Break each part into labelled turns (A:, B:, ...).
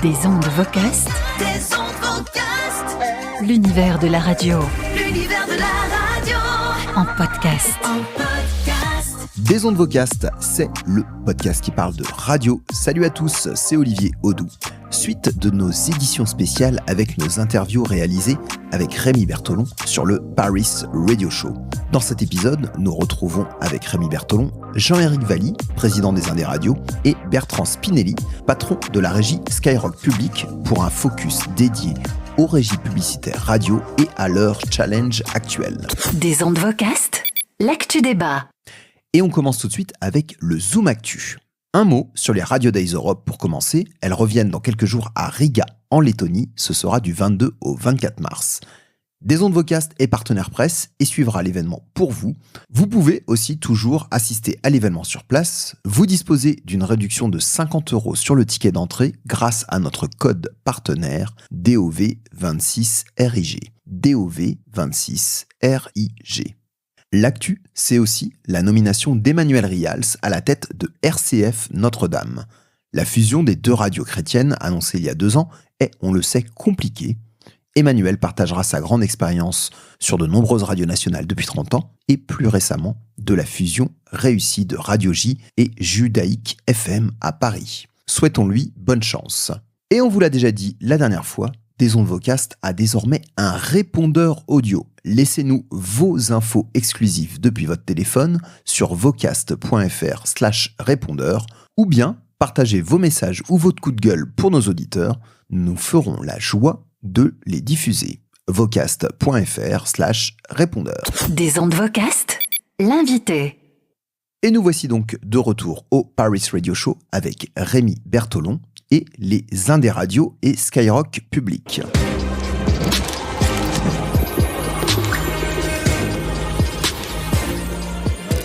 A: Des ondes Vocast. L'univers de la radio. En podcast.
B: Des ondes Vocast, c'est le podcast qui parle de radio. Salut à tous, c'est Olivier Audoux. Suite de nos éditions spéciales avec nos interviews réalisées avec Rémi Bertolon sur le Paris Radio Show. Dans cet épisode, nous retrouvons avec Rémi Bertolon Jean-Éric Valli, président des Indes Radios, et Bertrand Spinelli, patron de la régie Skyrock Public, pour un focus dédié aux régies publicitaires radio et à leur challenge actuel.
A: Des ondes Vocast, l'actu débat.
B: Et on commence tout de suite avec le Zoom Actu. Un mot sur les Radio Days Europe pour commencer. Elles reviennent dans quelques jours à Riga, en Lettonie. Ce sera du 22 au 24 mars. Des ondes Vocast est partenaire presse et suivra l'événement pour vous. Vous pouvez aussi toujours assister à l'événement sur place. Vous disposez d'une réduction de 50 € sur le ticket d'entrée grâce à notre code partenaire DOV26RIG. DOV26RIG. L'actu, c'est aussi la nomination d'Emmanuel Rials à la tête de RCF Notre-Dame. La fusion des deux radios chrétiennes annoncée il y a 2 ans est, on le sait, compliquée. Emmanuel partagera sa grande expérience sur de nombreuses radios nationales depuis 30 ans et plus récemment de la fusion réussie de Radio J et Judaïque FM à Paris. Souhaitons-lui bonne chance. Et on vous l'a déjà dit la dernière fois, Des ondes Vocast a désormais un répondeur audio. Laissez-nous vos infos exclusives depuis votre téléphone sur vocast.fr/répondeur ou bien partagez vos messages ou votre coup de gueule pour nos auditeurs. Nous ferons la joie de les diffuser. vocast.fr/répondeur.
A: Des ondes Vocast, l'invité.
B: Et nous voici donc de retour au Paris Radio Show avec Rémi Bertolon et les Indes Radios et Skyrock Public.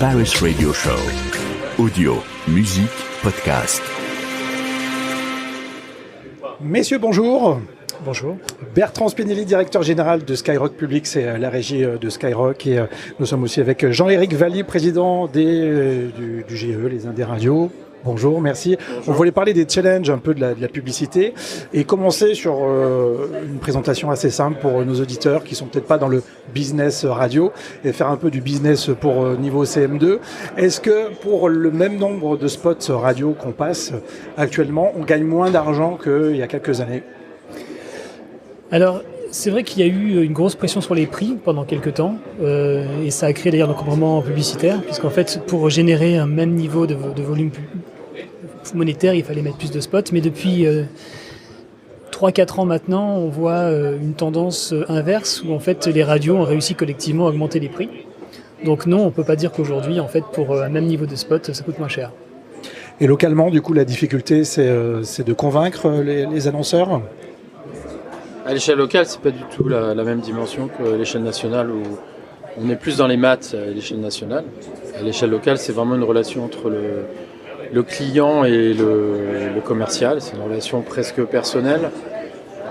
C: Paris Radio Show. Audio, musique, podcast.
D: Messieurs, bonjour.
E: Bonjour.
D: Bertrand Spinelli, directeur général de Skyrock Public, c'est la régie de Skyrock. Et nous sommes aussi avec Jean-Éric Valli, président du GE, les Indes Radios. Bonjour, merci. Bonjour. On voulait parler des challenges un peu de la publicité et commencer sur une présentation assez simple pour nos auditeurs qui sont peut-être pas dans le business radio et faire un peu du business pour niveau CM2. Est-ce que pour le même nombre de spots radio qu'on passe actuellement, on gagne moins d'argent qu'il y a quelques années ?
E: Alors, c'est vrai qu'il y a eu une grosse pression sur les prix pendant quelques temps et ça a créé d'ailleurs un encombrement publicitaire puisqu'en fait, pour générer un même niveau de volume monétaire, il fallait mettre plus de spots. Mais depuis 3-4 ans maintenant, on voit une tendance inverse où en fait, les radios ont réussi collectivement à augmenter les prix. Donc non, on ne peut pas dire qu'aujourd'hui, en fait, pour un même niveau de spot, ça coûte moins cher.
D: Et localement, du coup, la difficulté, c'est de convaincre les annonceurs ?
F: À l'échelle locale, c'est pas du tout la même dimension que l'échelle nationale où on est plus dans les maths à l'échelle nationale. À l'échelle locale, c'est vraiment une relation entre le client et le commercial. C'est une relation presque personnelle.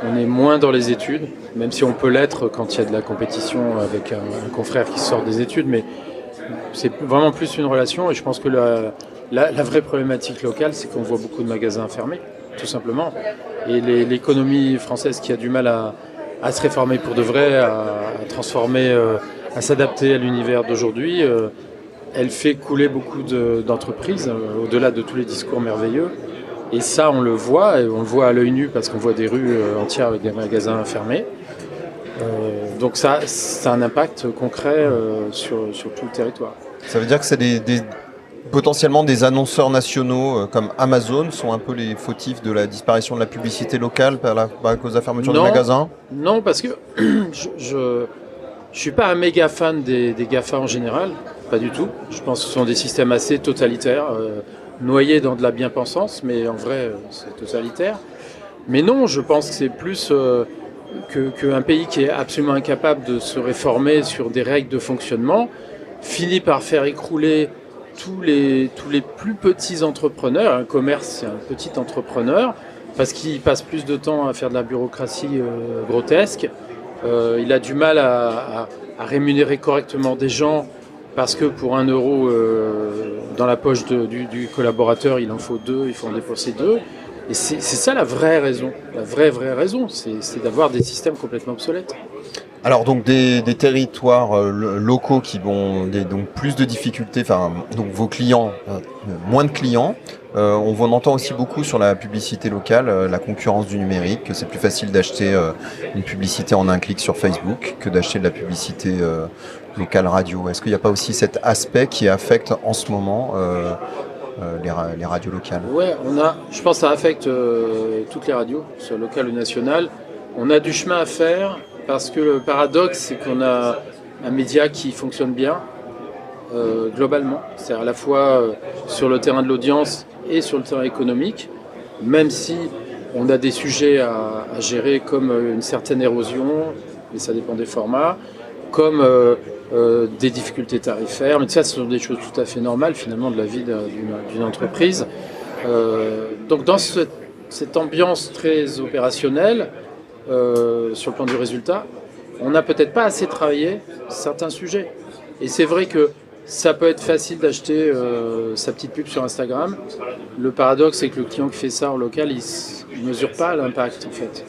F: On est moins dans les études, même si on peut l'être quand il y a de la compétition avec un confrère qui sort des études, mais c'est vraiment plus une relation. Et je pense que la vraie problématique locale, c'est qu'on voit beaucoup de magasins fermés, tout simplement. Et l'économie française qui a du mal à se réformer pour de vrai, à transformer, à s'adapter à l'univers d'aujourd'hui, elle fait couler beaucoup d'entreprises, au-delà de tous les discours merveilleux. Et ça, on le voit, et on le voit à l'œil nu parce qu'on voit des rues entières avec des magasins fermés. Donc ça a un impact concret sur tout le territoire.
G: Ça veut dire que c'est potentiellement des annonceurs nationaux comme Amazon sont un peu les fautifs de la disparition de la publicité locale à cause de la fermeture des magasins ?
F: Non, parce que je suis pas un méga fan des GAFA en général, pas du tout. Je pense que ce sont des systèmes assez totalitaires, noyés dans de la bien-pensance, mais en vrai c'est totalitaire. Mais non, je pense que c'est plus qu'un pays qui est absolument incapable de se réformer sur des règles de fonctionnement finit par faire écrouler tous les plus petits entrepreneurs. Un commerce, c'est un petit entrepreneur, parce qu'il passe plus de temps à faire de la bureaucratie grotesque. Il a du mal à rémunérer correctement des gens, parce que pour 1 euro dans la poche du collaborateur, il en faut 2, il faut en dépenser 2. Et c'est ça la vraie raison. La vraie raison, c'est d'avoir des systèmes complètement obsolètes.
G: Alors donc des territoires locaux qui vont donc plus de difficultés, donc vos clients, moins de clients. On entend aussi beaucoup sur la publicité locale, la concurrence du numérique, que c'est plus facile d'acheter une publicité en un clic sur Facebook que d'acheter de la publicité locale radio. Est-ce qu'il n'y a pas aussi cet aspect qui affecte en ce moment les radios locales?
F: Ouais, je pense que ça affecte toutes les radios, soit locales ou nationales. On a du chemin à faire. Parce que le paradoxe, c'est qu'on a un média qui fonctionne bien, globalement. C'est-à-dire à la fois sur le terrain de l'audience et sur le terrain économique, même si on a des sujets à gérer comme une certaine érosion, mais ça dépend des formats, comme des difficultés tarifaires. Mais ça, ce sont des choses tout à fait normales, finalement, de la vie d'une entreprise. Donc dans cette ambiance très opérationnelle, sur le plan du résultat, on n'a peut-être pas assez travaillé certains sujets. Et c'est vrai que ça peut être facile d'acheter sa petite pub sur Instagram. Le paradoxe, c'est que le client qui fait ça en local, il ne mesure pas l'impact en fait.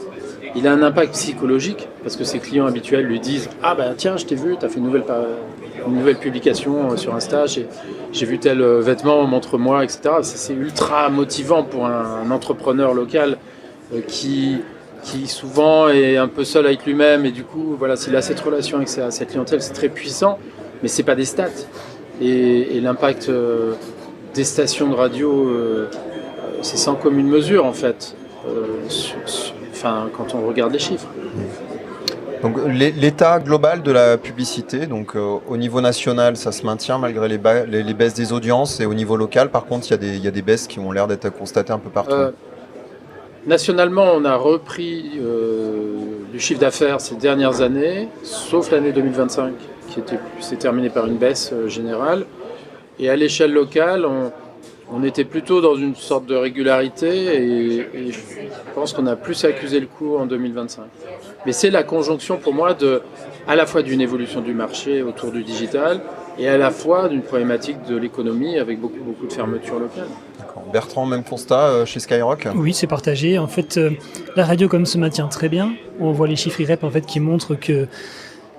F: Il a un impact psychologique parce que ses clients habituels lui disent « Ah ben tiens, je t'ai vu, tu as fait une nouvelle publication sur Insta, j'ai vu tel vêtement, montre-moi, etc. » C'est ultra motivant pour un entrepreneur local qui souvent est un peu seul avec lui-même et du coup, voilà, s'il a cette relation avec sa clientèle, c'est très puissant, mais c'est pas des stats. Et l'impact des stations de radio, c'est sans commune mesure en fait, quand on regarde les chiffres.
G: Donc l'état global de la publicité, donc au niveau national, ça se maintient malgré les baisses des audiences, et au niveau local, par contre, il y a des baisses qui ont l'air d'être constatées un peu partout.
F: Nationalement, on a repris du chiffre d'affaires ces dernières années, sauf l'année 2025, qui s'est terminée par une baisse générale. Et à l'échelle locale, on était plutôt dans une sorte de régularité, et je pense qu'on a plus accusé le coup en 2025. Mais c'est la conjonction pour moi à la fois d'une évolution du marché autour du digital, et à la fois d'une problématique de l'économie avec beaucoup de fermetures locales.
G: D'accord. Bertrand, même constat chez Skyrock?
E: Oui, c'est partagé. En fait, la radio comme se maintient très bien. On voit les chiffres IREP en fait, qui montrent que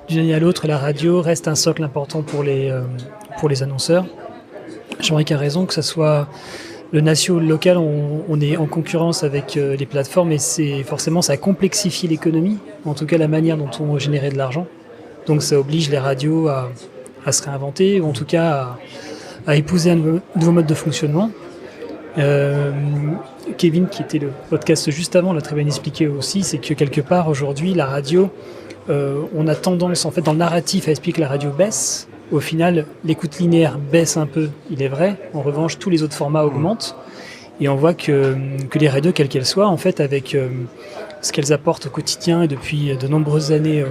E: d'une année à l'autre, la radio reste un socle important pour les annonceurs. Jean-Ric a raison, que ce soit le national ou le local, on est en concurrence avec les plateformes, et forcément ça complexifie l'économie, en tout cas la manière dont on générait de l'argent. Donc ça oblige les radios à se réinventer, ou en tout cas à épouser un nouveau mode de fonctionnement. Kevin, qui était le podcast juste avant, l'a très bien expliqué aussi, c'est que quelque part aujourd'hui, la radio, on a tendance en fait dans le narratif à expliquer que la radio baisse. Au final, l'écoute linéaire baisse un peu, il est vrai. En revanche, tous les autres formats augmentent. Et on voit que les radios, quelles qu'elles soient, en fait, avec ce qu'elles apportent au quotidien et depuis de nombreuses années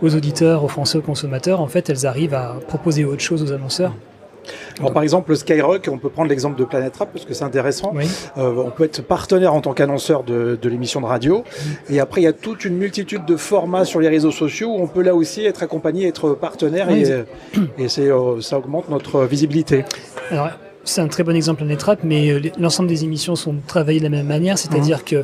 E: aux auditeurs, aux Français, aux consommateurs, en fait, elles arrivent à proposer autre chose aux annonceurs.
D: Alors, par exemple, le Skyrock, on peut prendre l'exemple de Planète Rap parce que c'est intéressant.
E: Oui.
D: On peut être partenaire en tant qu'annonceur de l'émission de radio. Et après, il y a toute une multitude de formats sur les réseaux sociaux où on peut là aussi être accompagné, être partenaire,
E: oui,
D: et ça augmente notre visibilité.
E: Alors, c'est un très bon exemple Planète Rap, mais l'ensemble des émissions sont travaillées de la même manière, c'est-à-dire que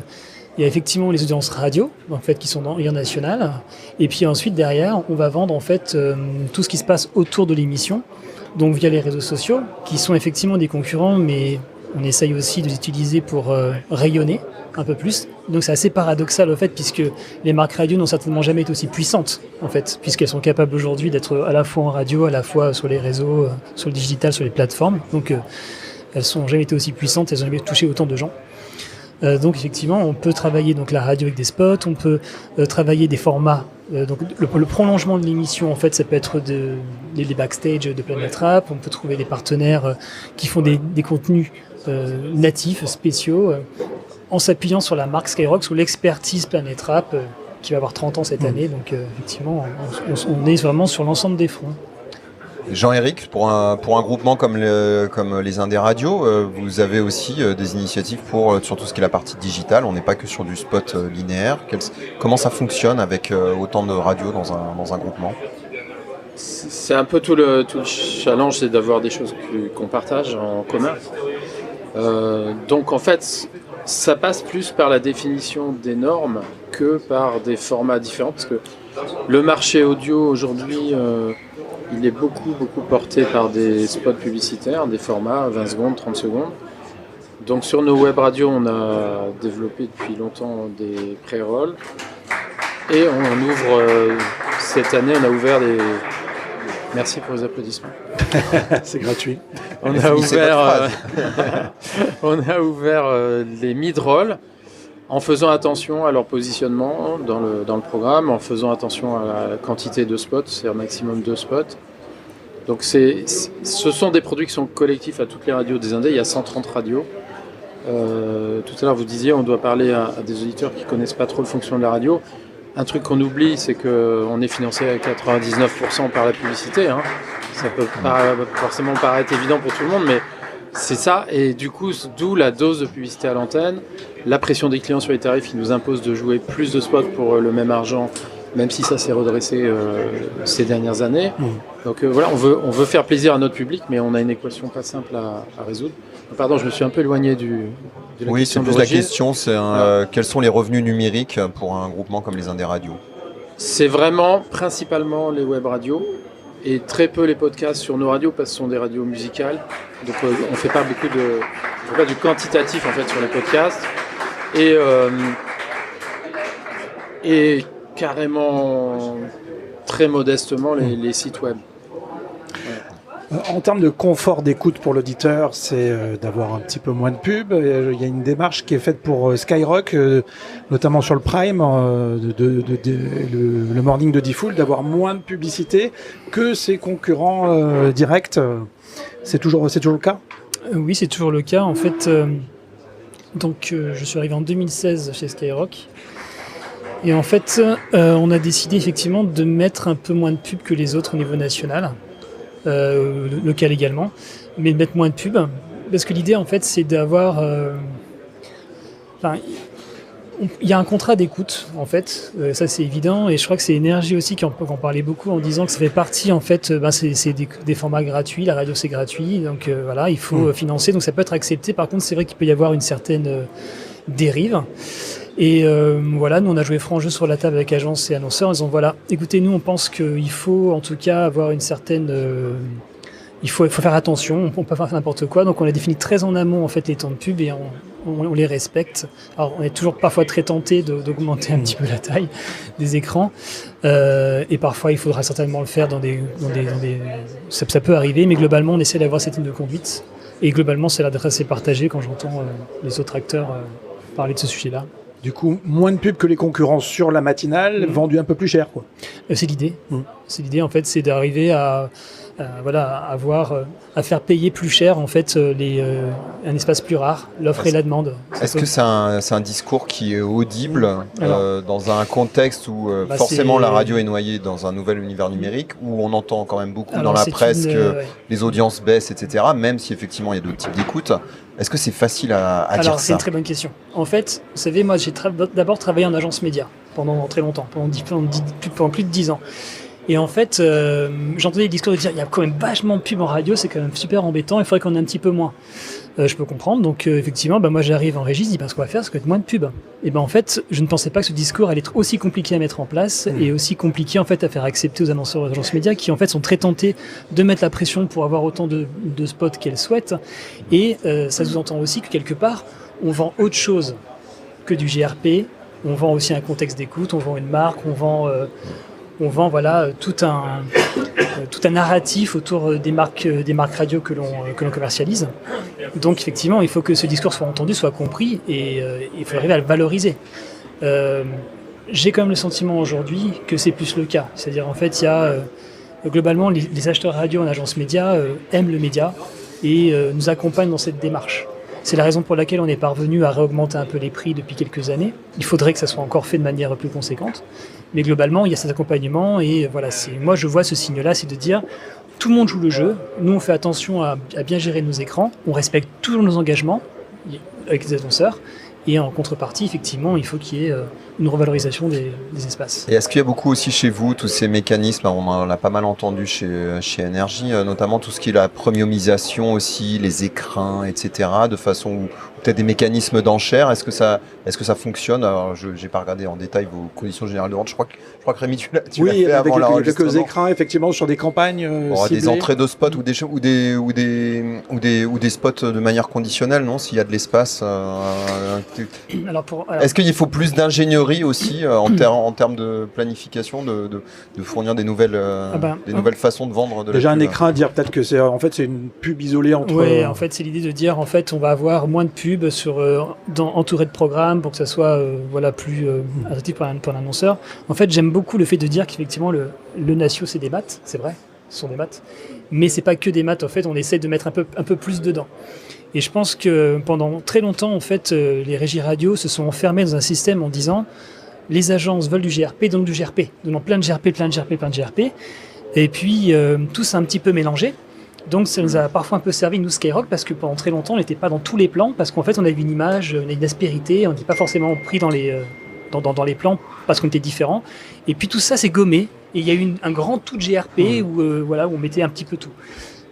E: il y a effectivement les audiences radio, en fait, qui sont dans Rire National, et puis ensuite derrière, on va vendre en fait tout ce qui se passe autour de l'émission, donc via les réseaux sociaux, qui sont effectivement des concurrents, mais on essaye aussi de les utiliser pour rayonner un peu plus. Donc c'est assez paradoxal au fait, puisque les marques radio n'ont certainement jamais été aussi puissantes, en fait, puisqu'elles sont capables aujourd'hui d'être à la fois en radio, à la fois sur les réseaux, sur le digital, sur les plateformes. Donc elles n'ont jamais été aussi puissantes, elles n'ont jamais touché autant de gens. Donc effectivement, on peut travailler donc la radio avec des spots, on peut travailler des formats. Donc le prolongement de l'émission, en fait, ça peut être les backstage de Planète Rap. On peut trouver des partenaires qui font des contenus natifs, spéciaux, en s'appuyant sur la marque Skyrock, sur l'expertise Planète Rap, qui va avoir 30 ans cette année. Donc effectivement, on est vraiment sur l'ensemble des fronts.
G: Jean-Éric, pour un groupement comme les Indés Radio, vous avez aussi des initiatives sur tout ce qui est la partie digitale. On n'est pas que sur du spot linéaire. Comment ça fonctionne avec autant de radios dans un groupement?
F: C'est un peu tout le challenge, c'est d'avoir des choses qu'on partage en commun. Donc en fait, Ça passe plus par la définition des normes que par des formats différents, parce que le marché audio aujourd'hui, il est beaucoup porté par des spots publicitaires, des formats 20 secondes, 30 secondes. Donc sur nos web radios, on a développé depuis longtemps des pré-rolls et on ouvre, cette année, on a ouvert des... Merci pour les applaudissements.
D: C'est gratuit.
F: On a ouvert les mid-rolls en faisant attention à leur positionnement dans le programme, en faisant attention à la quantité de spots, c'est un maximum de spots. Donc ce sont des produits qui sont collectifs à toutes les radios des Indés, il y a 130 radios. Tout à l'heure vous disiez on doit parler à des auditeurs qui ne connaissent pas trop le fonctionnement de la radio. Un truc qu'on oublie, c'est qu'on est financé à 99% par la publicité. Hein. Ça peut pas forcément paraître évident pour tout le monde, mais c'est ça. Et du coup, d'où la dose de publicité à l'antenne, la pression des clients sur les tarifs qui nous impose de jouer plus de spots pour le même argent, même si ça s'est redressé ces dernières années. Donc voilà, on veut faire plaisir à notre public, mais on a une équation pas simple à résoudre. Pardon, je me suis un peu éloigné de la question.
G: Oui, c'est plus la question, c'est quels sont les revenus numériques pour un groupement comme les Indés Radio?
F: C'est vraiment principalement les web radios et très peu les podcasts sur nos radios parce que ce sont des radios musicales. Donc on fait pas du quantitatif en fait sur les podcasts et carrément très modestement les sites web.
D: En termes de confort d'écoute pour l'auditeur, c'est d'avoir un petit peu moins de pub. Il y a une démarche qui est faite pour Skyrock, notamment sur le Prime, le morning de Diffoul, d'avoir moins de publicité que ses concurrents directs. C'est toujours le cas ?
E: Oui, c'est toujours le cas. En fait, je suis arrivé en 2016 chez Skyrock. Et en fait, on a décidé effectivement de mettre un peu moins de pub que les autres au niveau national. Local également, mais de mettre moins de pub, parce que l'idée en fait c'est d'avoir il y a un contrat d'écoute en fait, ça c'est évident, et je crois que c'est Énergie aussi qui en parlait beaucoup en disant que ça fait partie en fait, c'est des formats gratuits, la radio c'est gratuit, donc voilà, il faut financer, donc ça peut être accepté. Par contre c'est vrai qu'il peut y avoir une certaine dérive. Et voilà, nous on a joué franc jeu sur la table avec agence et annonceurs en disant voilà, écoutez, nous on pense qu'il faut en tout cas avoir une certaine... il faut faire attention, on peut pas faire n'importe quoi, donc on a défini très en amont en fait les temps de pub et on les respecte. Alors on est toujours parfois très tenté d'augmenter un petit peu la taille des écrans et parfois il faudra certainement le faire dans des ça peut arriver, mais globalement on essaie d'avoir cette ligne de conduite et globalement c'est l'adresse est partagée quand j'entends les autres acteurs parler de ce sujet-là.
D: Du coup, moins de pub que les concurrents sur la matinale, vendu un peu plus cher, quoi.
E: C'est l'idée. C'est l'idée, en fait, c'est d'arriver à faire payer plus cher, en fait, un espace plus rare, l'offre et la demande.
G: Est-ce que c'est un discours qui est audible dans un contexte où forcément la radio est noyée dans un nouvel univers numérique, où on entend quand même beaucoup dans la presse que les audiences baissent, etc., même si effectivement il y a d'autres types d'écoute. Est-ce que c'est facile à dire ça ?
E: Alors, c'est une très bonne question. En fait, vous savez, moi, j'ai d'abord travaillé en agence média pendant très longtemps, pendant plus de 10 ans. Et en fait, j'entendais des discours de dire il y a quand même vachement de pub en radio, c'est quand même super embêtant, il faudrait qu'on ait un petit peu moins. Je peux comprendre. Donc, effectivement, moi, j'arrive en régie, je dis ce qu'on va faire, c'est qu'il y a moins de pub. Et en fait, je ne pensais pas que ce discours allait être aussi compliqué à mettre en place et aussi compliqué en fait à faire accepter aux annonceurs et aux agences médias qui en fait sont très tentés de mettre la pression pour avoir autant de spots qu'elles souhaitent. Et ça sous-entend aussi que quelque part, on vend autre chose que du GRP. On vend aussi un contexte d'écoute, on vend une marque, on vend voilà tout un narratif autour des marques radio que l'on commercialise. Donc effectivement, il faut que ce discours soit entendu, soit compris, et il faut arriver à le valoriser. J'ai quand même le sentiment aujourd'hui que c'est plus le cas. C'est-à-dire en fait, il y a globalement les acheteurs radio en agence média aiment le média et nous accompagnent dans cette démarche. C'est la raison pour laquelle on est parvenu à réaugmenter un peu les prix depuis quelques années. Il faudrait que ça soit encore fait de manière plus conséquente. Mais globalement, il y a cet accompagnement et voilà, moi je vois ce signe-là, c'est de dire tout le monde joue le jeu, nous on fait attention à bien gérer nos écrans, on respecte toujours nos engagements avec les annonceurs Et en contrepartie, effectivement, il faut qu'il y ait une revalorisation des espaces.
G: Et est-ce qu'il y a beaucoup aussi chez vous tous ces mécanismes, on en a pas mal entendu chez Énergie, notamment tout ce qui est la premiumisation aussi, les écrins, etc., de façon où peut-être des mécanismes d'enchères, est-ce que ça fonctionne? Alors, je n'ai pas regardé en détail vos conditions générales de vente, je crois que Rémi, tu l'as fait avant l'enregistrement.
D: Quelques écrins, effectivement, sur des campagnes ciblées.
G: Des entrées de spots ou des spots de manière conditionnelle, non? S'il y a de l'espace. Est-ce qu'il faut plus d'ingénierie aussi en termes de planification, de fournir des nouvelles façons de vendre de
D: déjà
G: la pub.
D: Un écrin, dire peut-être que c'est une pub isolée entre.
E: Oui, en fait, c'est l'idée de dire on va avoir moins de pubs entouré de programmes pour que ça soit plus attractif pour l'annonceur. En fait, j'aime beaucoup le fait de dire qu'effectivement le Natio c'est des maths, c'est vrai, ce sont des maths, mais c'est pas que des maths. En fait, on essaie de mettre un peu plus dedans. Et je pense que pendant très longtemps, en fait, les régies radio se sont enfermées dans un système en disant les agences veulent du GRP, donc du GRP, donnant plein de GRP. Et puis tout s'est un petit peu mélangé. Donc ça nous a parfois un peu servi, nous, Skyrock, parce que pendant très longtemps, on n'était pas dans tous les plans, parce qu'en fait, on avait une image, on avait une aspérité, on n'était pas forcément pris dans les plans, parce qu'on était différents. Et puis tout ça s'est gommé, et il y a eu un grand tout de GRP où on mettait un petit peu tout.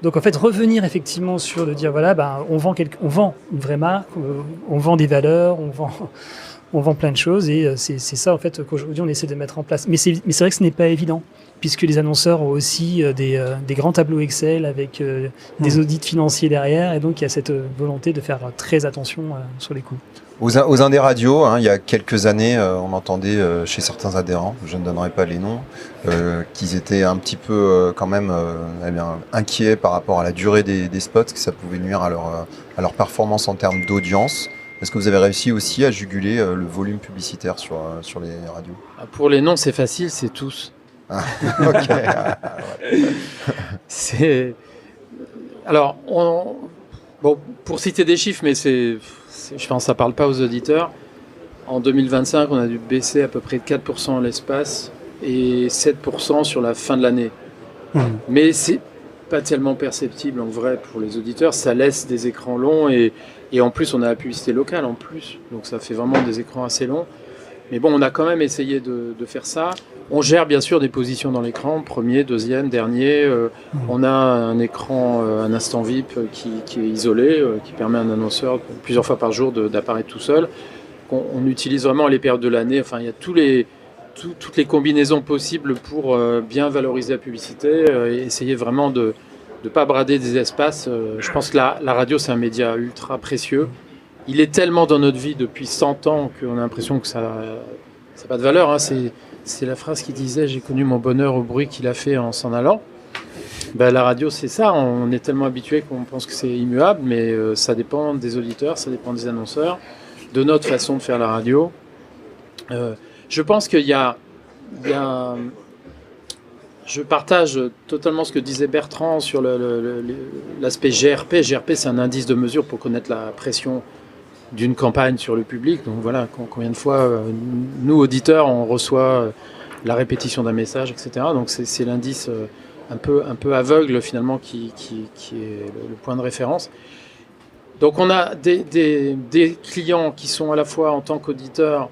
E: Donc en fait, revenir effectivement sur de dire, on vend une vraie marque, on vend des valeurs, on vend plein de choses, et c'est ça en fait qu'aujourd'hui on essaie de mettre en place. Mais c'est vrai que ce n'est pas évident, puisque les annonceurs ont aussi des grands tableaux Excel avec des audits financiers derrière, et donc il y a cette volonté de faire très attention sur les coûts.
G: Aux Indés Radio, il y a quelques années, on entendait chez certains adhérents, je ne donnerai pas les noms, qu'ils étaient un petit peu quand même inquiets par rapport à la durée des spots, que ça pouvait nuire à leur performance en termes d'audience. Est-ce que vous avez réussi aussi à juguler le volume publicitaire sur les radios?
F: Pour les noms, c'est facile, c'est tous.
G: Ah, ok.
F: Alors, pour citer des chiffres, mais je pense que ça ne parle pas aux auditeurs. En 2025, on a dû baisser à peu près de 4% l'espace et 7% sur la fin de l'année. Mais c'est pas tellement perceptible en vrai pour les auditeurs. Ça laisse des écrans longs et en plus, on a la publicité locale en plus. Donc ça fait vraiment des écrans assez longs. Mais bon, on a quand même essayé de faire ça. On gère bien sûr des positions dans l'écran, premier, deuxième, dernier. On a un écran, un instant VIP qui est isolé, qui permet à un annonceur plusieurs fois par jour d'apparaître tout seul. On utilise vraiment les périodes de l'année. Enfin, il y a toutes les combinaisons possibles pour bien valoriser la publicité et essayer vraiment de ne pas brader des espaces. Je pense que la radio, c'est un média ultra précieux. Il est tellement dans notre vie depuis 100 ans qu'on a l'impression que ça n'a pas de valeur. Hein. C'est la phrase qui disait « J'ai connu mon bonheur au bruit qu'il a fait en s'en allant ». La radio, c'est ça. On est tellement habitué qu'on pense que c'est immuable, mais ça dépend des auditeurs, ça dépend des annonceurs, de notre façon de faire la radio. Je pense qu'il y a je partage totalement ce que disait Bertrand sur l'aspect GRP. GRP, c'est un indice de mesure pour connaître la pression d'une campagne sur le public. Donc voilà, combien de fois, nous, auditeurs, on reçoit la répétition d'un message, etc. Donc c'est l'indice un peu aveugle, finalement, qui est le point de référence. Donc on a des clients qui sont à la fois en tant qu'auditeurs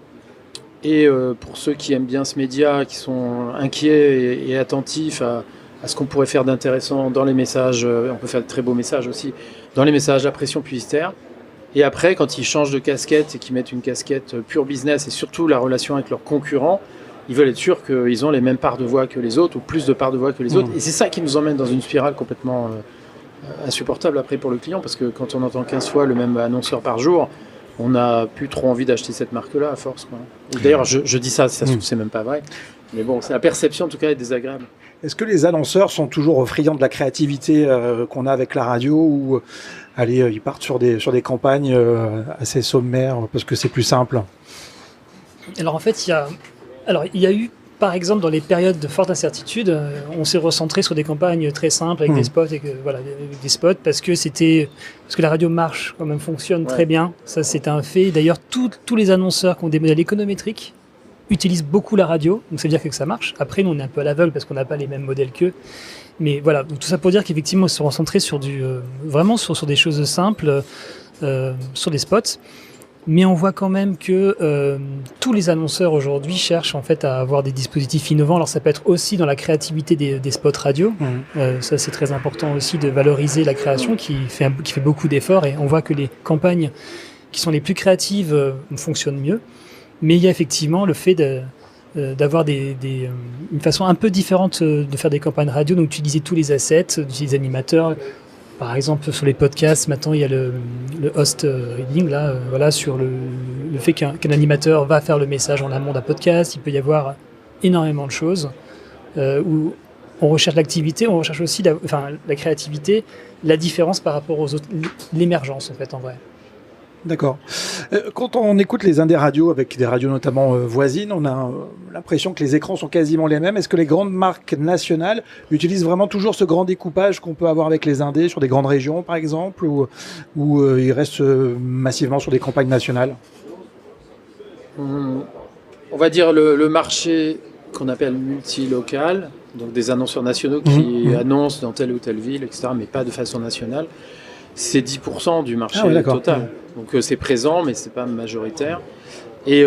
F: et pour ceux qui aiment bien ce média, qui sont inquiets et attentifs à ce qu'on pourrait faire d'intéressant dans les messages, on peut faire de très beaux messages aussi, dans les messages à pression publicitaire. Et après, quand ils changent de casquette et qu'ils mettent une casquette pure business et surtout la relation avec leurs concurrents, ils veulent être sûrs qu'ils ont les mêmes parts de voix que les autres ou plus de parts de voix que les autres. Et c'est ça qui nous emmène dans une spirale complètement insupportable après pour le client, parce que quand on entend 15 fois le même annonceur par jour, on n'a plus trop envie d'acheter cette marque-là à force, quoi. D'ailleurs, je dis ça, c'est même pas vrai. Mais bon, la perception en tout cas est désagréable.
D: Est-ce que les annonceurs sont toujours friands de la créativité qu'on a avec la radio, ou ils partent sur des campagnes assez sommaires parce que c'est plus simple?
E: Alors en fait, il y a eu, par exemple, dans les périodes de forte incertitude, on s'est recentré sur des campagnes très simples avec des spots, des spots parce que la radio marche, quand même fonctionne très bien. Ça, c'est un fait. D'ailleurs, tous les annonceurs qui ont des modèles économétriques utilisent beaucoup la radio, donc ça veut dire que ça marche. Après, nous, on est un peu à l'aveugle parce qu'on n'a pas les mêmes modèles qu'eux. Mais voilà, donc, tout ça pour dire qu'effectivement, ils se sont recentrés sur vraiment sur des choses simples, sur des spots. Mais on voit quand même que tous les annonceurs aujourd'hui cherchent en fait à avoir des dispositifs innovants. Alors ça peut être aussi dans la créativité des spots radio. Ça c'est très important aussi de valoriser la création qui fait beaucoup d'efforts, et on voit que les campagnes qui sont les plus créatives fonctionnent mieux. Mais il y a effectivement le fait d'avoir une façon un peu différente de faire des campagnes radio, donc utiliser tous les assets, d'utiliser les animateurs. Par exemple, sur les podcasts, maintenant, il y a le host reading, là, voilà, sur le fait qu'un animateur va faire le message en amont d'un podcast. Il peut y avoir énormément de choses où on recherche l'activité, on recherche aussi la créativité, la différence par rapport aux autres, l'émergence, en fait, en vrai.
D: D'accord. Quand on écoute les indés radios, avec des radios notamment voisines, on a l'impression que les écrans sont quasiment les mêmes. Est-ce que les grandes marques nationales utilisent vraiment toujours ce grand découpage qu'on peut avoir avec les indés sur des grandes régions, par exemple, ou ils restent massivement sur des campagnes nationales ?
F: On va dire le marché qu'on appelle multilocal, donc des annonceurs nationaux qui annoncent dans telle ou telle ville, etc., mais pas de façon nationale. C'est 10% du marché total. Donc c'est présent, mais c'est pas majoritaire. Et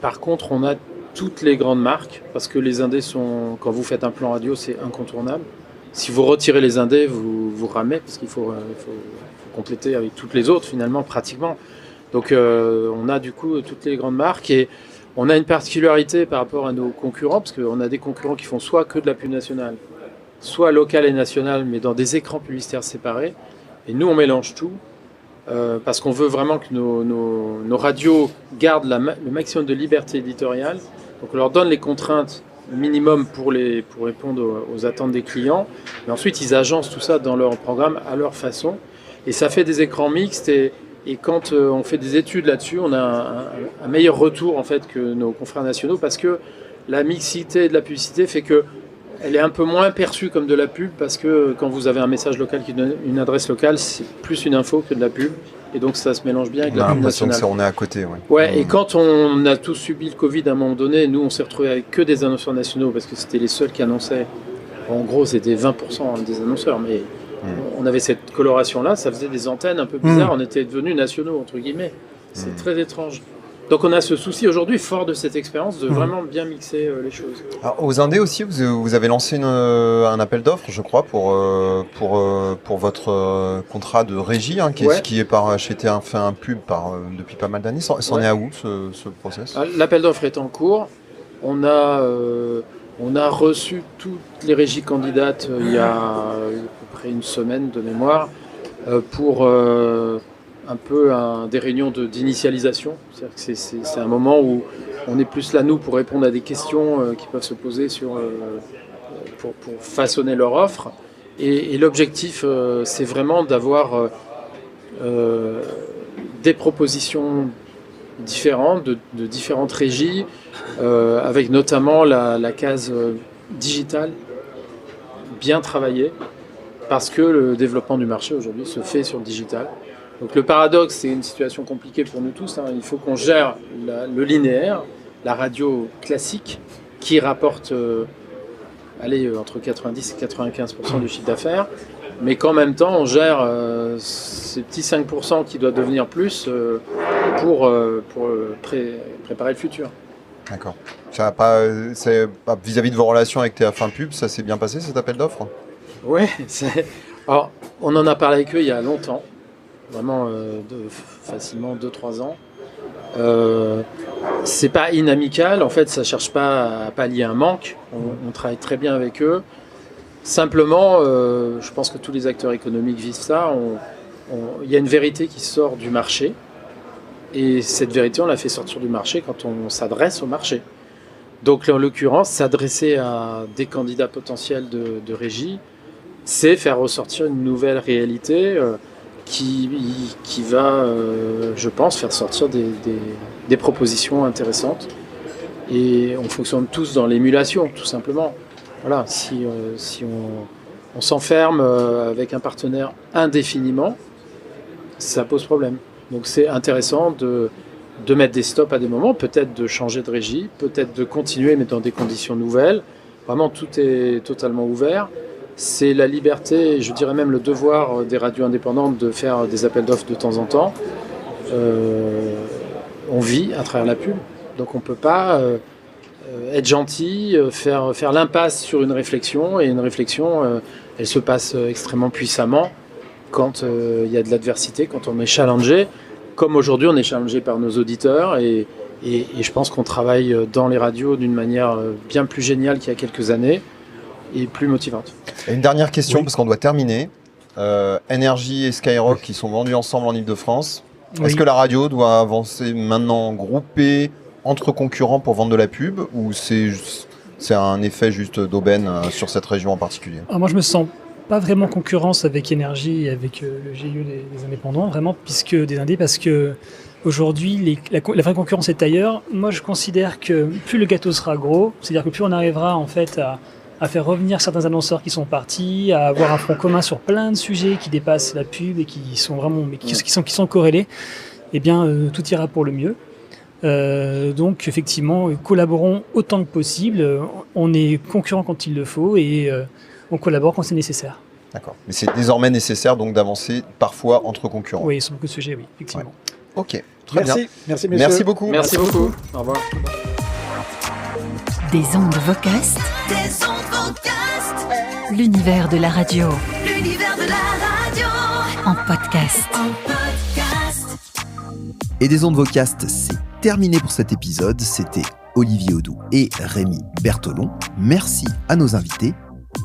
F: par contre, on a toutes les grandes marques, parce que les indés sont, quand vous faites un plan radio, c'est incontournable. Si vous retirez les indés, vous ramez, parce qu'il faut compléter avec toutes les autres, finalement, pratiquement. Donc on a du coup toutes les grandes marques, et on a une particularité par rapport à nos concurrents, parce qu'on a des concurrents qui font soit que de la pub nationale, soit locale et nationale, mais dans des écrans publicitaires séparés. Et nous, on mélange tout, parce qu'on veut vraiment que nos radios gardent le maximum de liberté éditoriale. Donc on leur donne les contraintes minimum pour répondre aux attentes des clients. Mais ensuite, ils agencent tout ça dans leur programme à leur façon. Et ça fait des écrans mixtes. Et quand on fait des études là-dessus, on a un meilleur retour en fait, que nos confrères nationaux, parce que la mixité de la publicité fait que elle est un peu moins perçue comme de la pub, parce que quand vous avez un message local qui donne une adresse locale, c'est plus une info que de la pub. Et donc ça se mélange bien avec la pub nationale.
G: On est à côté,
F: Et quand on a tous subi le Covid à un moment donné, nous on s'est retrouvés avec que des annonceurs nationaux, parce que c'était les seuls qui annonçaient. En gros, c'était 20% des annonceurs, mais on avait cette coloration-là, ça faisait des antennes un peu bizarres, on était devenus nationaux, entre guillemets. C'est très étrange. Donc on a ce souci aujourd'hui, fort de cette expérience, de vraiment bien mixer les choses.
G: Alors, aux indés aussi, vous avez lancé un appel d'offres, je crois, pour votre contrat de régie, qui est par chez TF1 Pub depuis pas mal d'années. C'en est à où ce process ?
F: L'appel d'offres est en cours. On a reçu toutes les régies candidates il y a à peu près une semaine de mémoire pour un peu des réunions d'initialisation. C'est un moment où on est plus là, nous, pour répondre à des questions qui peuvent se poser pour façonner leur offre. Et l'objectif, c'est vraiment d'avoir des propositions différentes, de différentes régies, avec notamment la case digitale bien travaillée, parce que le développement du marché aujourd'hui se fait sur le digital. Donc le paradoxe, c'est une situation compliquée pour nous tous. Il faut qu'on gère le linéaire, la radio classique, qui rapporte entre 90 et 95% du chiffre d'affaires, mais qu'en même temps, on gère ces petits 5% qui doivent devenir plus pour préparer le futur.
G: D'accord. Vis-à-vis de vos relations avec TF1 Pub, ça s'est bien passé cet appel d'offres ?
F: Oui, alors on en a parlé avec eux il y a longtemps. Vraiment facilement 2-3 ans. C'est pas inamical, en fait ça cherche pas à pallier un manque, on travaille très bien avec eux. Simplement, je pense que tous les acteurs économiques vivent ça, il y a une vérité qui sort du marché, et cette vérité on la fait sortir du marché quand on s'adresse au marché. Donc en l'occurrence, s'adresser à des candidats potentiels de régie, c'est faire ressortir une nouvelle réalité qui va, je pense, faire sortir des propositions intéressantes. Et on fonctionne tous dans l'émulation, tout simplement. Voilà, si on s'enferme avec un partenaire indéfiniment, ça pose problème. Donc c'est intéressant de mettre des stops à des moments, peut-être de changer de régie, peut-être de continuer, mais dans des conditions nouvelles. Vraiment, tout est totalement ouvert. C'est la liberté, je dirais même le devoir des radios indépendantes de faire des appels d'offres de temps en temps. on vit à travers la pub. Donc on ne peut pas être gentil, faire l'impasse sur une réflexion, et une réflexion, elle se passe extrêmement puissamment quand il y a de l'adversité, quand on est challengé, comme aujourd'hui on est challengé par nos auditeurs, et je pense qu'on travaille dans les radios d'une manière bien plus géniale qu'il y a quelques années, et plus motivante.
G: Et une dernière question,
E: Oui.
G: parce qu'on doit terminer. Énergie et Skyrock qui sont vendus ensemble en Ile-de-France.
E: Oui.
G: Est-ce que la radio doit avancer maintenant groupée entre concurrents pour vendre de la pub, ou c'est un effet juste d'aubaine sur cette région en particulier?
E: Alors moi, je me sens pas vraiment en concurrence avec Énergie et avec le GIE des indépendants, vraiment, parce que aujourd'hui, la vraie concurrence est ailleurs. Moi, je considère que plus le gâteau sera gros, c'est-à-dire que plus on arrivera en fait à faire revenir certains annonceurs qui sont partis, à avoir un front commun sur plein de sujets qui dépassent la pub et qui sont vraiment, mais qui sont corrélés, eh bien, tout ira pour le mieux. Donc effectivement, collaborons autant que possible. On est concurrent quand il le faut, et on collabore quand c'est nécessaire.
G: D'accord. Mais c'est désormais nécessaire donc d'avancer parfois entre concurrents.
E: Oui, sur beaucoup de sujets, oui, effectivement.
G: Ok, très bien.
D: Merci messieurs.
G: Merci beaucoup.
F: Merci beaucoup. Au revoir.
A: Des ondes Vocast, l'univers de la radio en podcast.
B: Et des ondes Vocast, c'est terminé pour cet épisode. C'était Olivier Audoux et Rémi Bertolon. Merci à nos invités.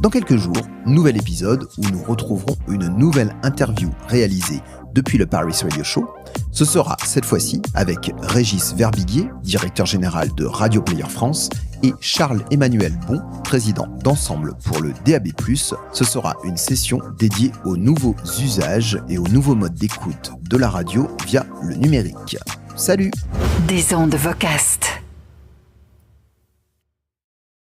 B: Dans quelques jours, nouvel épisode où nous retrouverons une nouvelle interview réalisée depuis le Paris Radio Show. Ce sera cette fois-ci avec Régis Verbiguier, directeur général de Radio Player France, et Charles-Emmanuel Bon, président d'Ensemble pour le DAB+. Ce sera une session dédiée aux nouveaux usages et aux nouveaux modes d'écoute de la radio via le numérique. Salut!
A: Des ondes Vocast.